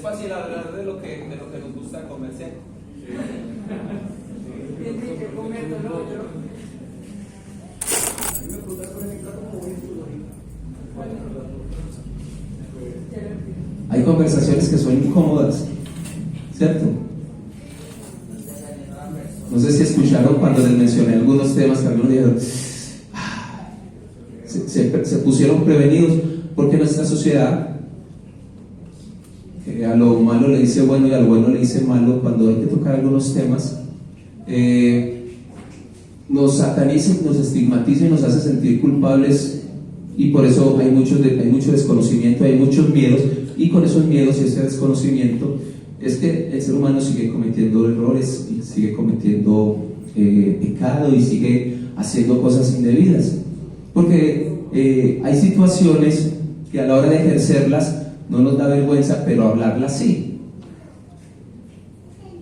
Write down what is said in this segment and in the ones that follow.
fácil hablar de lo que nos gusta comer, ¿sí? Tiene que comer lo otro. A mí me gusta, por ejemplo, como voy Hay conversaciones que son incómodas, ¿cierto? No sé si escucharon cuando les mencioné algunos temas que algunos dijeron, se pusieron prevenidos, porque nuestra sociedad, que a lo malo le dice bueno y a lo bueno le dice malo, cuando hay que tocar algunos temas, nos sataniza, nos estigmatiza y nos hace sentir culpables, y por eso hay mucho desconocimiento, hay muchos miedos, y con esos miedos y ese desconocimiento es que el ser humano sigue cometiendo errores y sigue cometiendo pecado y sigue haciendo cosas indebidas, porque hay situaciones que a la hora de ejercerlas no nos da vergüenza, pero hablarlas sí,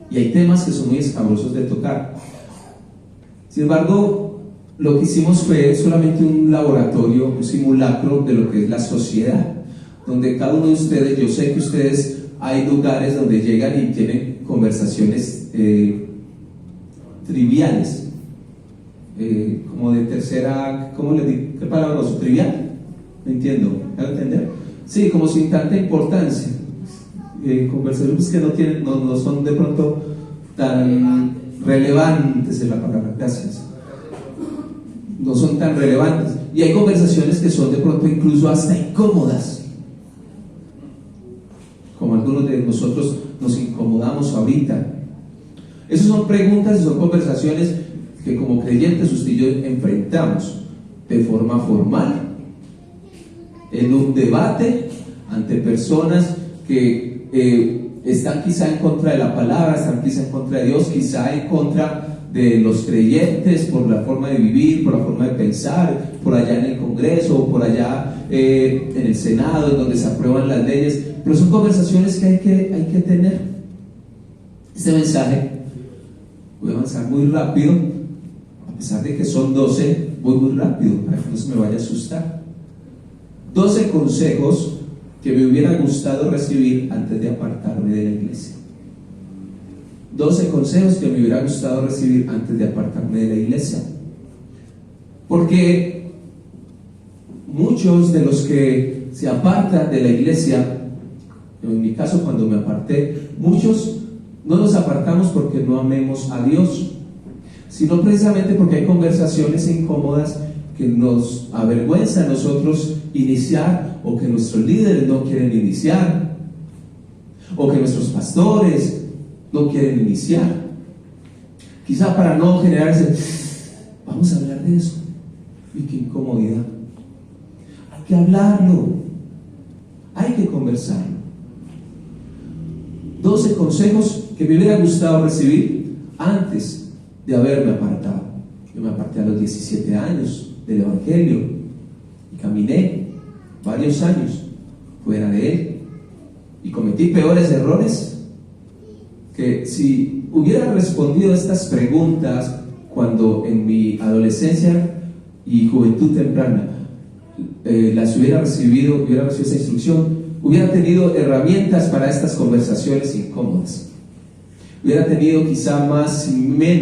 y hay temas que son muy escabrosos de tocar. Sin embargo, lo que hicimos fue solamente un laboratorio, un simulacro de lo que es la sociedad, donde cada uno de ustedes, yo sé que ustedes, hay lugares donde llegan y tienen conversaciones triviales, como de tercera, ¿cómo le digo? ¿Qué palabra uso? ¿Trivial? ¿Me entiendo? ¿Me va a entender? Sí, como sin tanta importancia, conversaciones que no son de pronto tan relevantes, es la palabra, gracias, no son tan relevantes, y hay conversaciones que son de pronto incluso hasta incómodas, como algunos de nosotros nos incomodamos ahorita. Esas son preguntas y son conversaciones que como creyentes usted y yo enfrentamos de forma formal, en un debate ante personas que están quizá en contra de la palabra, están quizá en contra de Dios, quizá en contra de los creyentes por la forma de vivir, por la forma de pensar, por allá en el Congreso, por allá en el Senado, en donde se aprueban las leyes, pero son conversaciones que hay que tener. Este mensaje, voy a avanzar muy rápido, a pesar de que son 12, voy muy rápido para que no se me vaya a asustar. 12 consejos que me hubiera gustado recibir antes de apartarme de la iglesia. 12 consejos que me hubiera gustado recibir antes de apartarme de la iglesia. Porque muchos de los que se apartan de la iglesia, en mi caso cuando me aparté, muchos no nos apartamos porque no amemos a Dios, sino precisamente porque hay conversaciones incómodas que nos avergüenza a nosotros iniciar, o que nuestros líderes no quieren iniciar, o que nuestros pastores no quieren iniciar, quizá para no generar vamos a hablar de eso, y qué incomodidad. Hay que hablarlo, hay que conversarlo. 12 consejos que me hubiera gustado recibir antes de haberme apartado. Yo me aparté a los 17 años del Evangelio y caminé varios años fuera de él y cometí peores errores que si hubiera respondido a estas preguntas cuando en mi adolescencia y juventud temprana las hubiera recibido esa instrucción, hubiera tenido herramientas para estas conversaciones incómodas, hubiera tenido quizá más cimiento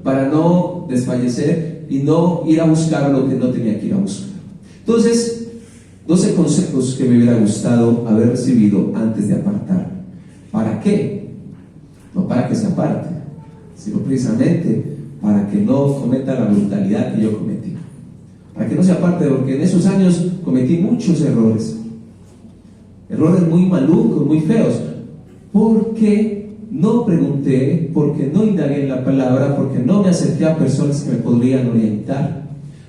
para no desfallecer y no ir a buscar lo que no tenía que ir a buscar. Entonces, 12 consejos que me hubiera gustado haber recibido antes de apartarme. ¿Para qué? No para que se aparte, sino precisamente para que no cometa la brutalidad que yo cometí, para que no se aparte, porque en esos años cometí muchos errores muy malucos, muy feos, porque no pregunté, porque no indagué en la palabra, porque no me acerqué a personas que me podrían orientar.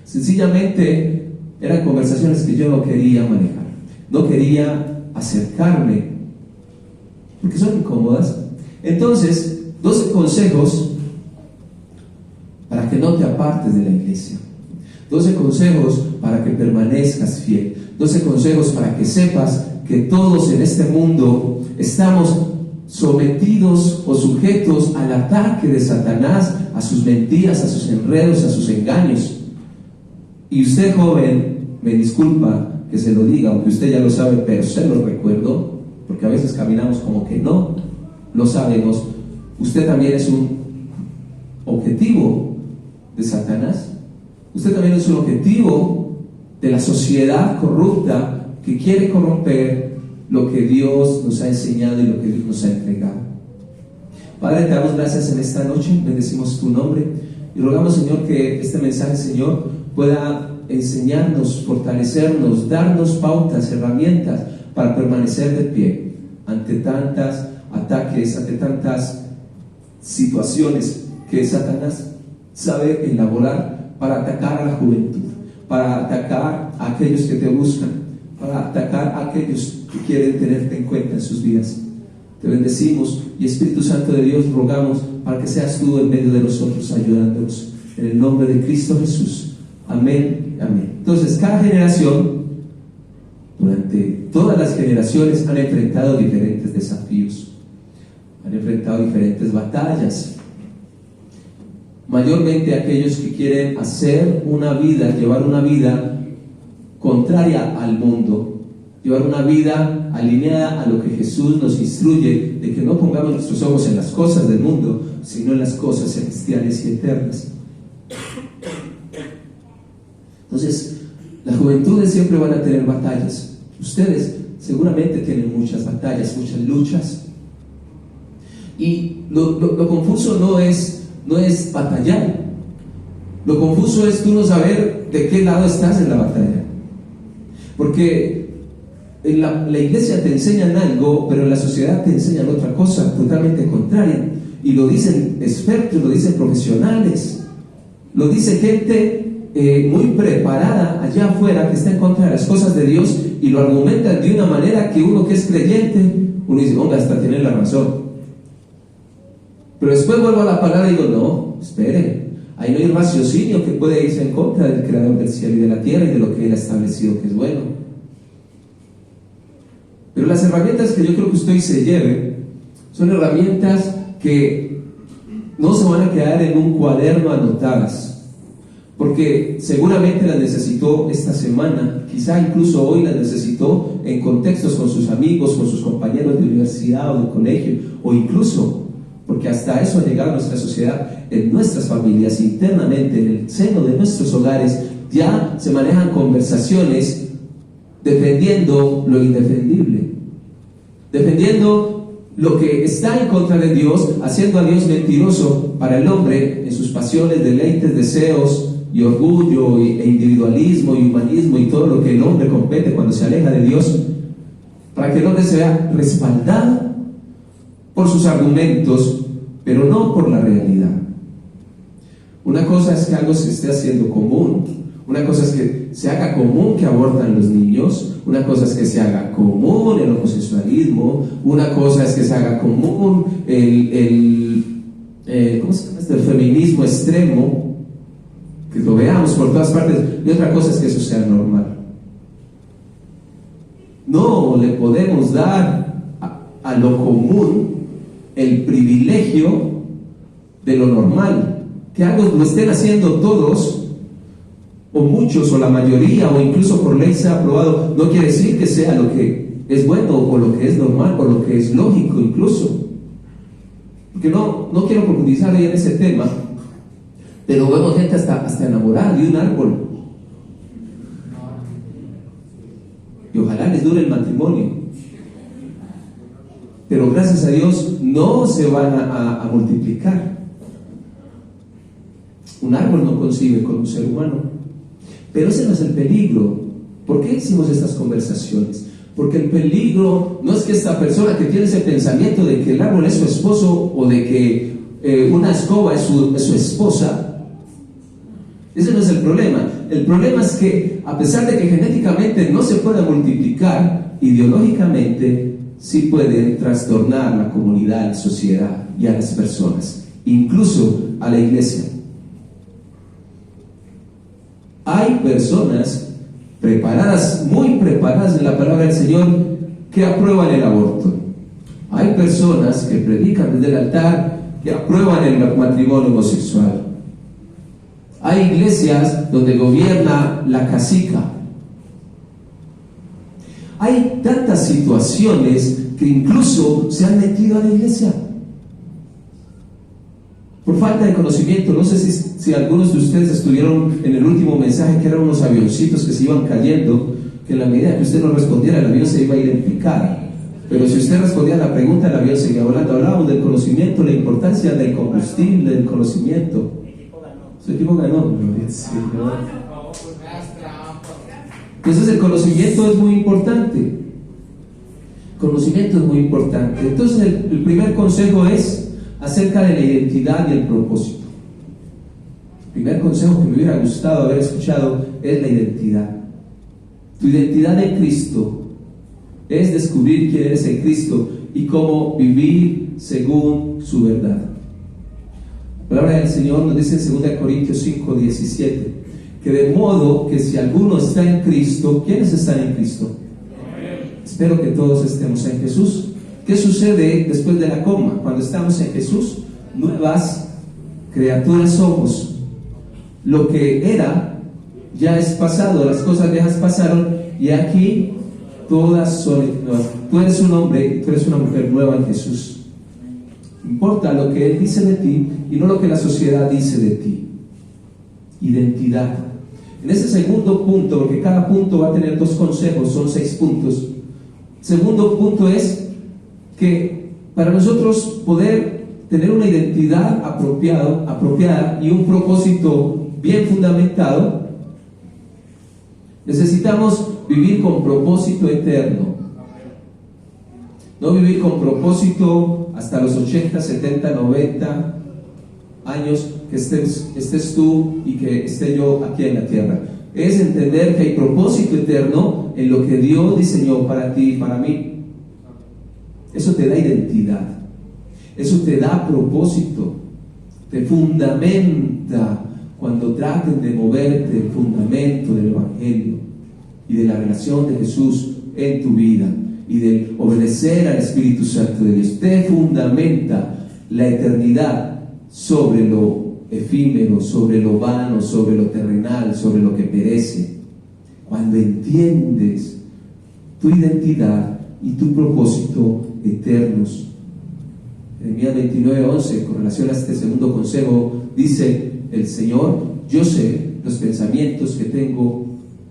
Sencillamente eran conversaciones que yo no quería manejar, no quería acercarme, porque son incómodas. Entonces, 12 consejos para que no te apartes de la iglesia, 12 consejos para que permanezcas fiel, 12 consejos para que sepas que todos en este mundo estamos sometidos o sujetos al ataque de Satanás, a sus mentiras, a sus enredos, a sus engaños. Y usted, joven, me disculpa, que se lo diga, aunque usted ya lo sabe, pero se lo recuerdo, porque a veces caminamos como que no lo sabemos. Usted también es un objetivo de Satanás. Usted también es un objetivo de la sociedad corrupta que quiere corromper lo que Dios nos ha enseñado y lo que Dios nos ha entregado. Padre, te damos gracias en esta noche, bendecimos tu nombre y rogamos, Señor, que este mensaje, Señor, pueda enseñarnos, fortalecernos, darnos pautas, herramientas para permanecer de pie ante tantos ataques, ante tantas situaciones que Satanás sabe elaborar para atacar a la juventud, para atacar a aquellos que te buscan, para atacar a aquellos que quieren tenerte en cuenta en sus vidas. Te bendecimos y Espíritu Santo de Dios rogamos para que seas tú en medio de nosotros ayudándonos, en el nombre de Cristo Jesús. Amén, amén. Entonces, cada generación, durante todas las generaciones, han enfrentado diferentes desafíos, han enfrentado diferentes batallas. Mayormente aquellos que quieren hacer una vida, llevar una vida contraria al mundo, llevar una vida alineada a lo que Jesús nos instruye, de que no pongamos nuestros ojos en las cosas del mundo, sino en las cosas celestiales y eternas. Entonces, las juventudes siempre van a tener batallas. Ustedes seguramente tienen muchas batallas, muchas luchas. Y lo confuso no es batallar. Lo confuso es tú no saber de qué lado estás en la batalla. Porque en la iglesia te enseñan algo, pero en la sociedad te enseñan otra cosa totalmente contraria. Y lo dicen expertos, lo dicen profesionales, lo dice gente muy preparada allá afuera que está en contra de las cosas de Dios y lo argumentan de una manera que uno que es creyente, uno dice, hombre, hasta tiene la razón. Pero después vuelvo a la palabra y digo, no, espere, ahí no hay raciocinio que puede irse en contra del Creador del cielo y de la tierra y de lo que Él ha establecido que es bueno. Pero las herramientas que yo creo que usted se lleve son herramientas que no se van a quedar en un cuaderno anotadas, porque seguramente las necesitó esta semana, quizá incluso hoy las necesitó en contextos con sus amigos, con sus compañeros de universidad o de colegio, o incluso, porque hasta eso ha llegado a nuestra sociedad, en nuestras familias, internamente, en el seno de nuestros hogares, ya se manejan conversaciones defendiendo lo indefendible, defendiendo lo que está en contra de Dios, haciendo a Dios mentiroso para el hombre en sus pasiones, deleites, deseos y orgullo e individualismo y humanismo y todo lo que el hombre compete cuando se aleja de Dios, para que el hombre sea respaldado por sus argumentos, pero no por la realidad. Una cosa es que algo se esté haciendo común. Una cosa es que se haga común que abortan los niños, una cosa es que se haga común el homosexualismo, una cosa es que se haga común ¿cómo se llama el feminismo extremo, que lo veamos por todas partes, y otra cosa es que eso sea normal. No le podemos dar a lo común el privilegio de lo normal, que algo lo estén haciendo todos, o muchos, o la mayoría, o incluso por ley sea aprobado, no quiere decir que sea lo que es bueno, o lo que es normal, o lo que es lógico incluso. Porque no quiero profundizar ahí en ese tema, pero vemos gente hasta enamorada de un árbol. Y ojalá les dure el matrimonio. Pero gracias a Dios no se van a multiplicar. Un árbol no concibe con un ser humano. Pero ese no es el peligro. ¿Por qué hicimos estas conversaciones? Porque el peligro no es que esta persona que tiene ese pensamiento de que el árbol es su esposo o de que una escoba es su esposa. Ese no es el problema. El problema es que a pesar de que genéticamente no se pueda multiplicar, ideológicamente sí pueden trastornar la comunidad, la sociedad y a las personas, incluso a la iglesia. Hay personas preparadas, muy preparadas en la palabra del Señor, que aprueban el aborto. Hay personas que predican desde el altar que aprueban el matrimonio homosexual. Hay iglesias donde gobierna la cacica. Hay tantas situaciones que incluso se han metido a la iglesia por falta de conocimiento. No sé si algunos de ustedes estuvieron en el último mensaje, que eran unos avioncitos que se iban cayendo, que en la medida que usted no respondiera, el avión se iba a ir en picada. Pero si usted respondía a la pregunta, el avión seguía volando. Hablábamos del conocimiento, la importancia del combustible, del conocimiento. Su equipo ganó. Entonces el conocimiento es muy importante. Conocimiento es muy importante. Entonces el primer consejo es acerca de la identidad y el propósito. El primer consejo que me hubiera gustado haber escuchado es la identidad. Tu identidad en Cristo es descubrir quién eres en Cristo y cómo vivir según su verdad. La palabra del Señor nos dice en 2 Corintios 5:17 que de modo que si alguno está en Cristo, ¿quiénes están en Cristo? Espero que todos estemos en Jesús. ¿Qué sucede después de la coma? Cuando estamos en Jesús, nuevas criaturas somos. Lo que era ya es pasado, las cosas viejas pasaron y aquí todas son nuevas. Tú eres un hombre y tú eres una mujer nueva en Jesús. Importa lo que Él dice de ti y no lo que la sociedad dice de ti. Identidad. En ese segundo punto, porque cada punto va a tener 2 consejos, son 6 puntos. Segundo punto es que para nosotros poder tener una identidad apropiada y un propósito bien fundamentado, necesitamos vivir con propósito eterno. No vivir con propósito hasta los 80, 70, 90 años que estés tú y que esté yo aquí en la tierra. Es entender que hay propósito eterno en lo que Dios diseñó para ti y para mí. Eso te da identidad, eso te da propósito, te fundamenta cuando traten de moverte el fundamento del Evangelio y de la relación de Jesús en tu vida y de obedecer al Espíritu Santo de Dios. Te fundamenta la eternidad sobre lo efímero, sobre lo vano, sobre lo terrenal, sobre lo que perece. Cuando entiendes tu identidad y tu propósito eternos. Jeremías 29:11, con relación a este segundo consejo, dice el Señor: yo sé los pensamientos que tengo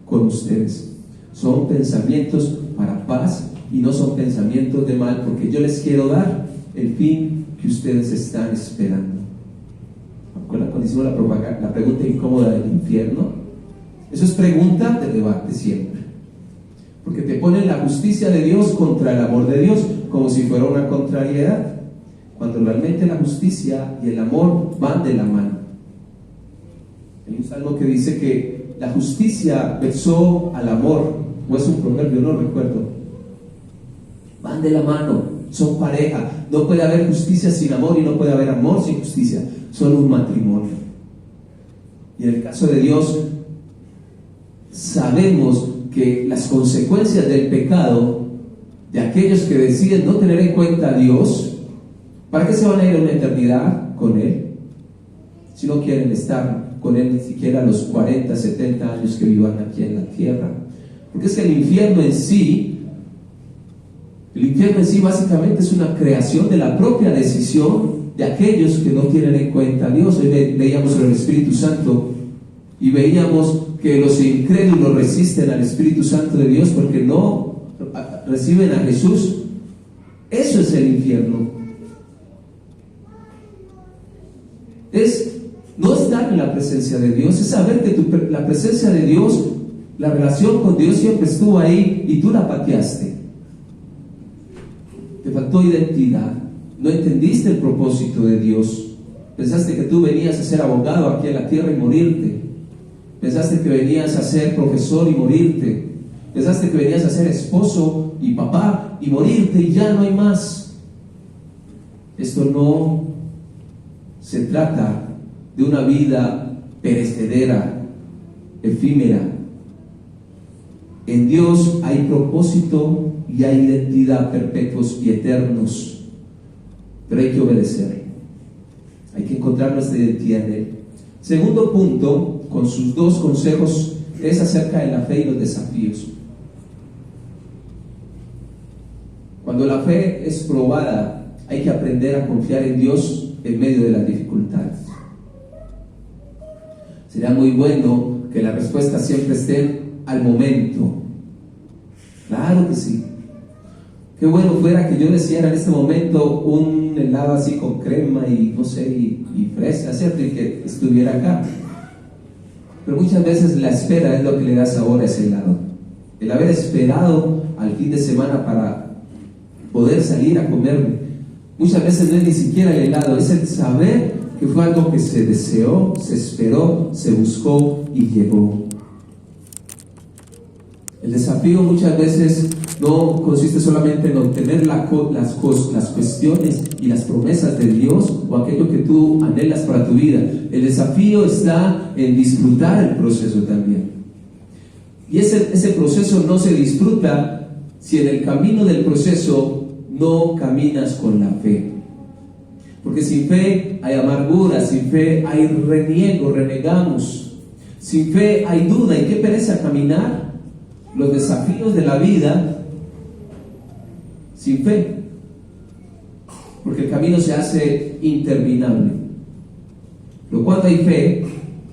con ustedes. Son pensamientos para paz y no son pensamientos de mal, porque yo les quiero dar el fin que ustedes están esperando. Cuando hicimos la pregunta incómoda del infierno, eso es pregunta de debate siempre, porque te ponen la justicia de Dios contra el amor de Dios, como si fuera una contrariedad, cuando realmente la justicia y el amor van de la mano. Hay un salmo que dice que la justicia besó al amor, o es un proverbio, no recuerdo. Van de la mano, son pareja. No puede haber justicia sin amor y no puede haber amor sin justicia. Son un matrimonio. Y en el caso de Dios, sabemos que las consecuencias del pecado de aquellos que deciden no tener en cuenta a Dios, ¿para qué se van a ir a una eternidad con Él? Si no quieren estar con Él ni siquiera los 40, 70 años que vivan aquí en la tierra. Porque es que el infierno en sí básicamente es una creación de la propia decisión de aquellos que no tienen en cuenta a Dios. Hoy leíamos sobre el Espíritu Santo y veíamos que los incrédulos resisten al Espíritu Santo de Dios porque no reciben a Jesús. Eso es el infierno. Es no estar en la presencia de Dios, es saber que la presencia de Dios, la relación con Dios siempre estuvo ahí y tú la pateaste. Te faltó identidad, no entendiste el propósito de Dios. Pensaste que tú venías a ser abogado aquí en la tierra y morirte. Pensaste que venías a ser profesor y morirte. Pensaste que venías a ser esposo y papá y morirte y ya no hay más. Esto no se trata de una vida perecedera, efímera. En Dios hay propósito y hay identidad perpetuos y eternos, pero hay que obedecer, hay que encontrar nuestra identidad en Él. Segundo punto, con sus 2 consejos, es acerca de la fe y los desafíos. Cuando la fe es probada, hay que aprender a confiar en Dios en medio de las dificultades. Sería muy bueno que la respuesta siempre esté al momento. Claro que sí. Qué bueno fuera que yo deseara en este momento un helado así con crema y no sé, y fresa, ¿cierto? Y que estuviera acá. Pero muchas veces la espera es lo que le da sabor a ese helado. El haber esperado al fin de semana para poder salir a comerme. Muchas veces no es ni siquiera el helado, es el saber que fue algo que se deseó, se esperó, se buscó y llegó. El desafío muchas veces no consiste solamente en obtener las cuestiones y las promesas de Dios o aquello que tú anhelas para tu vida. El desafío está en disfrutar el proceso también. Y ese proceso no se disfruta si en el camino del proceso no caminas con la fe. Porque sin fe hay amargura, sin fe hay reniego, renegamos. Sin fe hay duda y qué pereza caminar los desafíos de la vida sin fe, porque el camino se hace interminable. Pero cuando hay fe,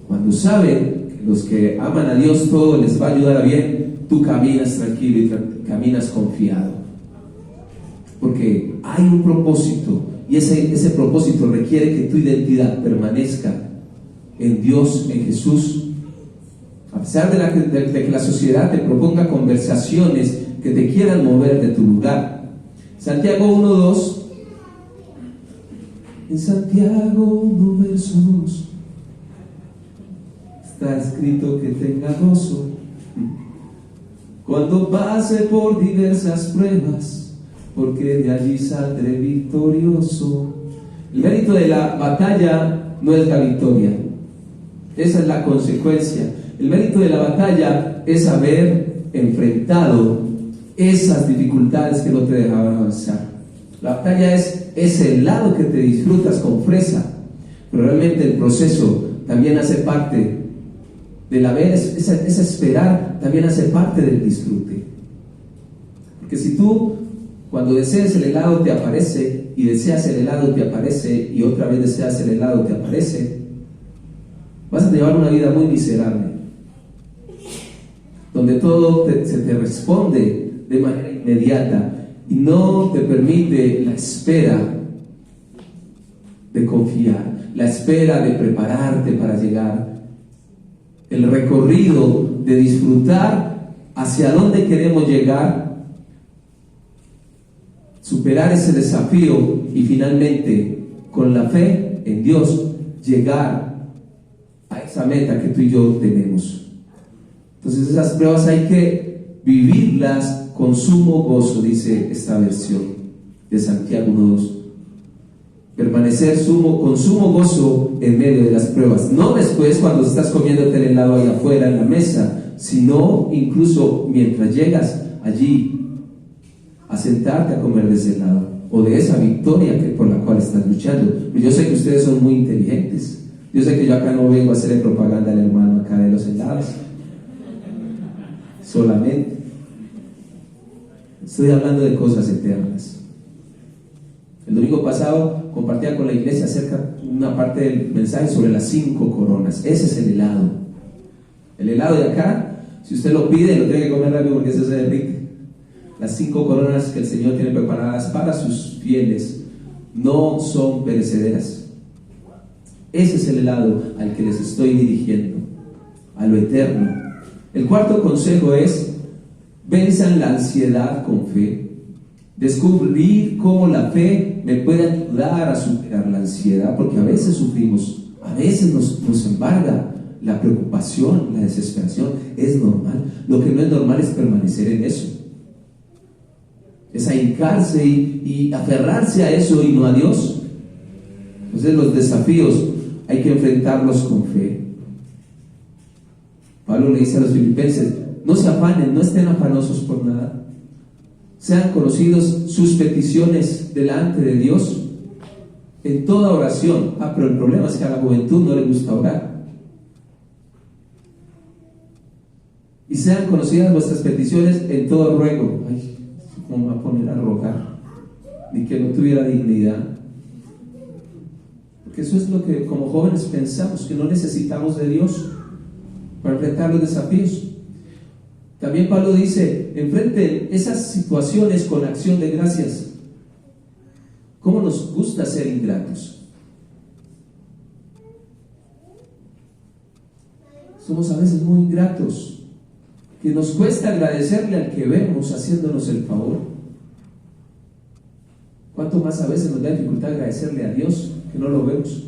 cuando saben que los que aman a Dios todo les va a ayudar a bien, tú caminas tranquilo y caminas confiado, porque hay un propósito y ese propósito requiere que tu identidad permanezca en Dios, en Jesús. A pesar de que la sociedad te proponga conversaciones que te quieran mover de tu lugar. Santiago 1:2. En Santiago 1, verso 2 está escrito que tenga gozo cuando pase por diversas pruebas, porque de allí saldré victorioso. El mérito de la batalla no es la victoria, esa es la consecuencia. El mérito de la batalla es haber enfrentado esas dificultades que no te dejaban avanzar. La batalla es ese helado que te disfrutas con fresa, pero realmente el proceso también hace parte del haber, esa esperar también hace parte del disfrute. Porque si tú, cuando deseas el helado te aparece, y deseas el helado te aparece, y otra vez deseas el helado te aparece, vas a llevar una vida muy miserable, donde todo se te responde de manera inmediata y no te permite la espera de confiar, la espera de prepararte para llegar, el recorrido de disfrutar hacia dónde queremos llegar, superar ese desafío y finalmente con la fe en Dios llegar a esa meta que tú y yo tenemos. Entonces esas pruebas hay que vivirlas con sumo gozo, dice esta versión de Santiago 1:2. Permanecer con sumo gozo en medio de las pruebas, no después cuando estás comiéndote el helado allá afuera en la mesa, sino incluso mientras llegas allí a sentarte a comer de ese helado o de esa victoria por la cual estás luchando. Yo sé que ustedes son muy inteligentes, yo sé que yo acá no vengo a hacerle propaganda al hermano acá de los helados solamente, estoy hablando de cosas eternas. El domingo pasado compartía con la iglesia acerca de una parte del mensaje sobre las 5 coronas. Ese es el helado. El helado de acá, si usted lo pide, lo tiene que comer rápido porque eso se derrite. Las 5 coronas que el Señor tiene preparadas para sus fieles no son perecederas. Ese es el helado al que les estoy dirigiendo, a lo eterno. El cuarto consejo es: venzan la ansiedad con fe. Descubrir cómo la fe me puede ayudar a superar la ansiedad, porque a veces sufrimos, a veces nos embarga la preocupación, la desesperación. Es normal. Lo que no es normal es permanecer en eso, es ahincarse y aferrarse a eso y no a Dios. Entonces los desafíos hay que enfrentarlos con fe. Pablo le dice a los filipenses: no se afanen, no estén afanosos por nada. Sean conocidos sus peticiones delante de Dios en toda oración. Pero el problema es que a la juventud no le gusta orar. Y sean conocidas vuestras peticiones en todo ruego. como a poner a rogar, ni que no tuviera dignidad. Porque eso es lo que como jóvenes pensamos, que no necesitamos de Dios para enfrentar los desafíos. También Pablo dice, enfrenten esas situaciones con acción de gracias. ¿Cómo nos gusta ser ingratos? Somos a veces muy ingratos, que nos cuesta agradecerle al que vemos haciéndonos el favor. ¿Cuánto más a veces nos da dificultad agradecerle a Dios que no lo vemos?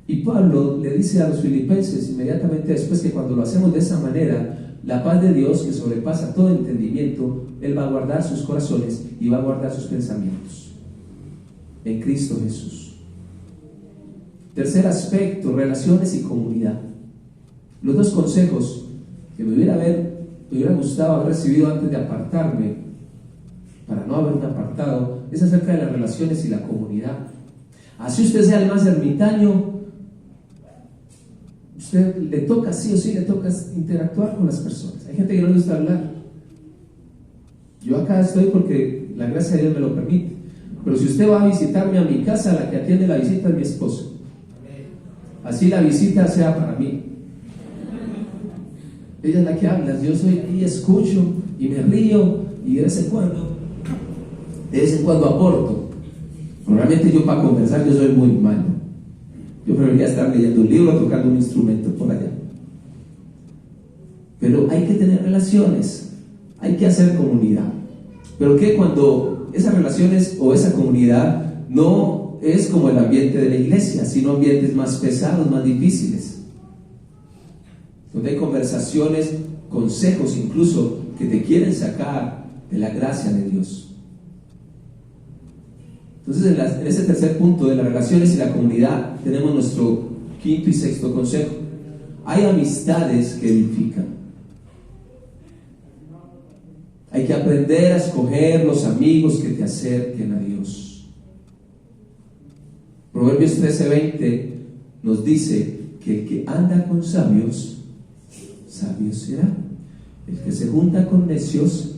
Y Pablo le dice a los filipenses inmediatamente después que cuando lo hacemos de esa manera, la paz de Dios que sobrepasa todo entendimiento, Él va a guardar sus corazones y va a guardar sus pensamientos en Cristo Jesús. Tercer aspecto, relaciones y comunidad. Los dos consejos que me hubiera gustado haber recibido antes de apartarme, para no haberme apartado, es acerca de las relaciones y la comunidad. Así usted sea el más ermitaño, usted le toca, sí o sí, le toca interactuar con las personas. Hay gente que no le gusta hablar. Yo acá estoy porque la gracia de Dios me lo permite. Pero si usted va a visitarme a mi casa, la que atiende la visita es mi esposa. Así la visita sea para mí. Ella es la que habla, yo soy y escucho y me río y de vez en cuando aporto. Realmente yo para conversar yo soy muy malo. Yo preferiría estar leyendo un libro, tocando un instrumento por allá. Pero hay que tener relaciones, hay que hacer comunidad. Pero que cuando esas relaciones o esa comunidad no es como el ambiente de la iglesia, sino ambientes más pesados, más difíciles, donde hay conversaciones, consejos incluso que te quieren sacar de la gracia de Dios. Entonces en ese tercer punto de las relaciones y la comunidad tenemos nuestro quinto y sexto consejo. Hay amistades que edifican. Hay que aprender a escoger los amigos que te acerquen a Dios. Proverbios 13:20 nos dice que el que anda con sabios, sabio será. El que se junta con necios,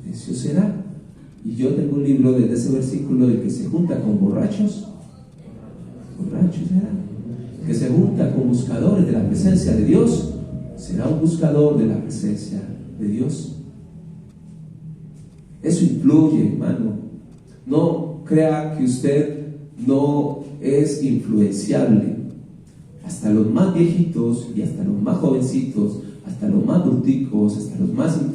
necio será. Y yo tengo un libro desde ese versículo: el que se junta con borrachos, borracho será. El que se junta con buscadores de la presencia de Dios, será un buscador de la presencia de Dios. Eso influye, hermano. No crea que usted no es influenciable. Hasta los más viejitos y hasta los más jovencitos, hasta los más bruticos, hasta los más